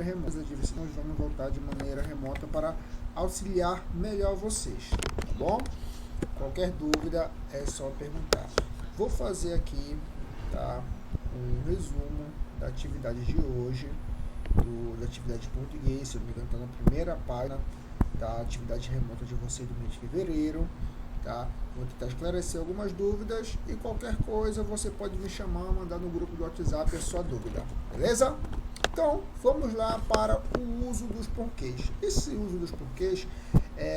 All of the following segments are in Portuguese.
remotas da diversão, nós vamos voltar de maneira remota para auxiliar melhor vocês, tá bom? Qualquer dúvida é só perguntar. Vou fazer aqui, tá, um resumo da atividade de hoje, da atividade de português, se eu não me engano, está na primeira página da atividade remota de vocês do mês de fevereiro, tá? Vou tentar esclarecer algumas dúvidas e qualquer coisa você pode me chamar, mandar no grupo do WhatsApp a sua dúvida, beleza? Então, vamos lá para o uso dos porquês. Esse uso dos porquês,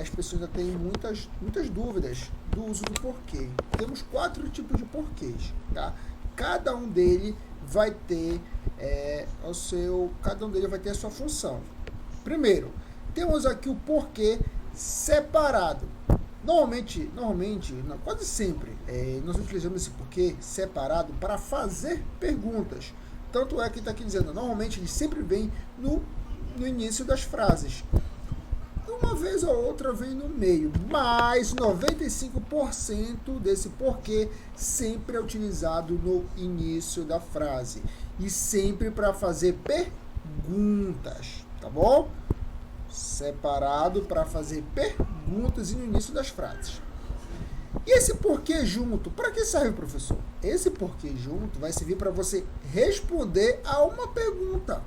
as pessoas ainda têm muitas dúvidas do uso do porquê. Temos 4 tipos de porquês, tá? Cada um deles vai ter a sua função. Primeiro, temos aqui o porquê separado. Normalmente, não, quase sempre, nós utilizamos esse porquê separado para fazer perguntas. Tanto é que está aqui dizendo, normalmente ele sempre vem no início das frases. Uma vez ou outra vem no meio, mas 95% desse porquê sempre é utilizado no início da frase. E sempre para fazer perguntas, tá bom? Separado para fazer perguntas no início das frases. E esse porquê junto, para que serve, professor? Esse porquê junto vai servir para você responder a uma pergunta.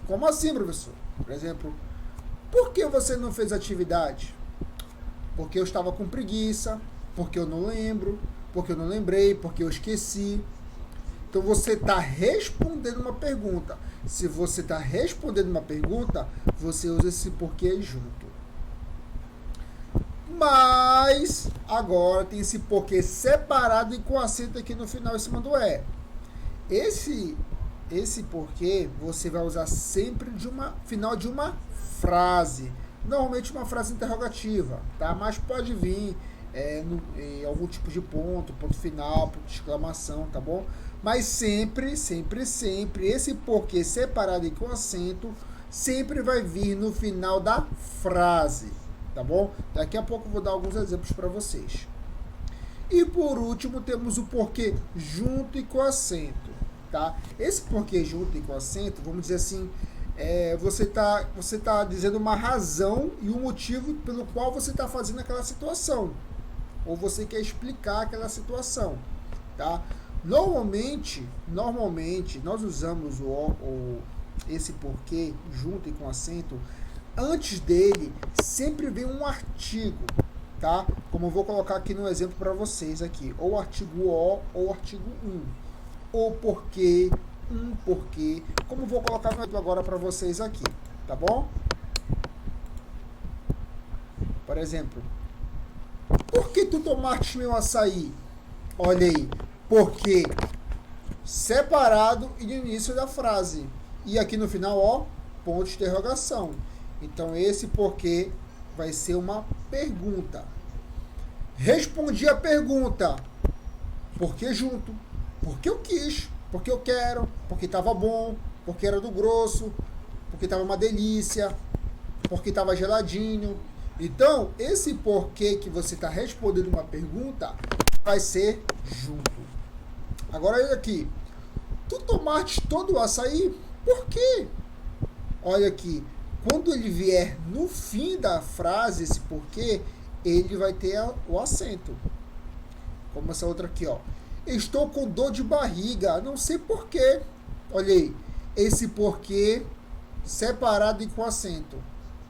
Como assim, professor? Por exemplo, por que você não fez atividade? Porque eu estava com preguiça, porque eu não lembro, porque eu não lembrei, porque eu esqueci. Então você está respondendo uma pergunta. Se você está respondendo uma pergunta, você usa esse porquê junto. Mas agora tem esse porquê separado e com acento aqui no final em cima do é. Esse porquê você vai usar sempre final de uma frase. Normalmente uma frase interrogativa, tá? Mas pode vir em algum tipo de ponto final, ponto de exclamação, tá bom? Mas sempre, esse porquê separado e com acento sempre vai vir no final da frase, tá bom? Daqui a pouco eu vou dar alguns exemplos para vocês. E por último temos o porquê junto e com acento, tá? Esse porquê junto e com acento, vamos dizer assim, você tá dizendo uma razão e um motivo pelo qual você está fazendo aquela situação, ou você quer explicar aquela situação, tá? Normalmente nós usamos esse porquê junto e com acento. Antes dele sempre vem um artigo, tá? Como eu vou colocar aqui no exemplo para vocês aqui, ou o artigo o ou o artigo ou porquê, porquê, como eu vou colocar no exemplo agora para vocês aqui, tá bom? Por exemplo, por que tu tomaste meu açaí? Olha aí, porque separado e no início da frase. E aqui no final, ponto de interrogação. Então, esse porquê vai ser uma pergunta. Respondi a pergunta. Porque junto. Porque eu quis. Porque eu quero. Porque estava bom. Porque era do grosso. Porque estava uma delícia. Porque estava geladinho. Então, esse porquê que você está respondendo uma pergunta vai ser junto. Agora, olha aqui. Tu tomaste todo o açaí? Por quê? Olha aqui. Quando ele vier no fim da frase, esse porquê, ele vai ter o acento. Como essa outra aqui, ó. Estou com dor de barriga, não sei porquê. Olha aí. Esse porquê separado e com acento,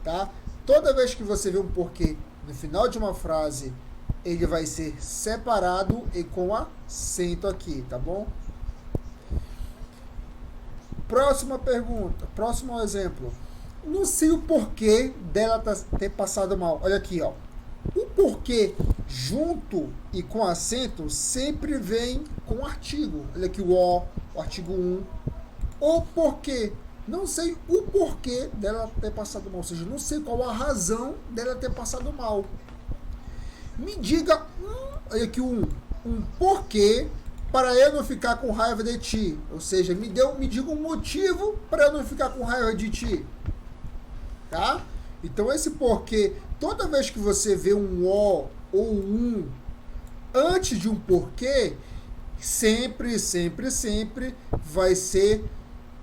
tá? Toda vez que você vê um porquê no final de uma frase, ele vai ser separado e com acento aqui, tá bom? Próxima pergunta, próximo exemplo. Não sei o porquê dela ter passado mal. Olha aqui, ó. O porquê junto e com acento sempre vem com artigo. Olha aqui o artigo 1. O porquê. Não sei o porquê dela ter passado mal. Ou seja, não sei qual a razão dela ter passado mal. Me diga olha aqui um porquê para eu não ficar com raiva de ti. Ou seja, me diga um motivo para eu não ficar com raiva de ti. Tá? Então esse porquê, toda vez que você vê um ou um antes de um porquê, sempre vai ser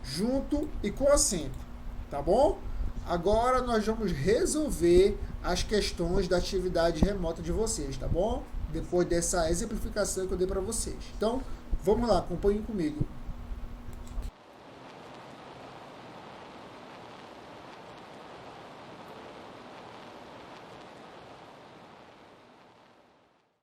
junto e com acento. tá bom? Agora nós vamos resolver as questões da atividade remota de vocês, tá bom? Depois dessa exemplificação que eu dei para vocês. Então, vamos lá, acompanhem comigo.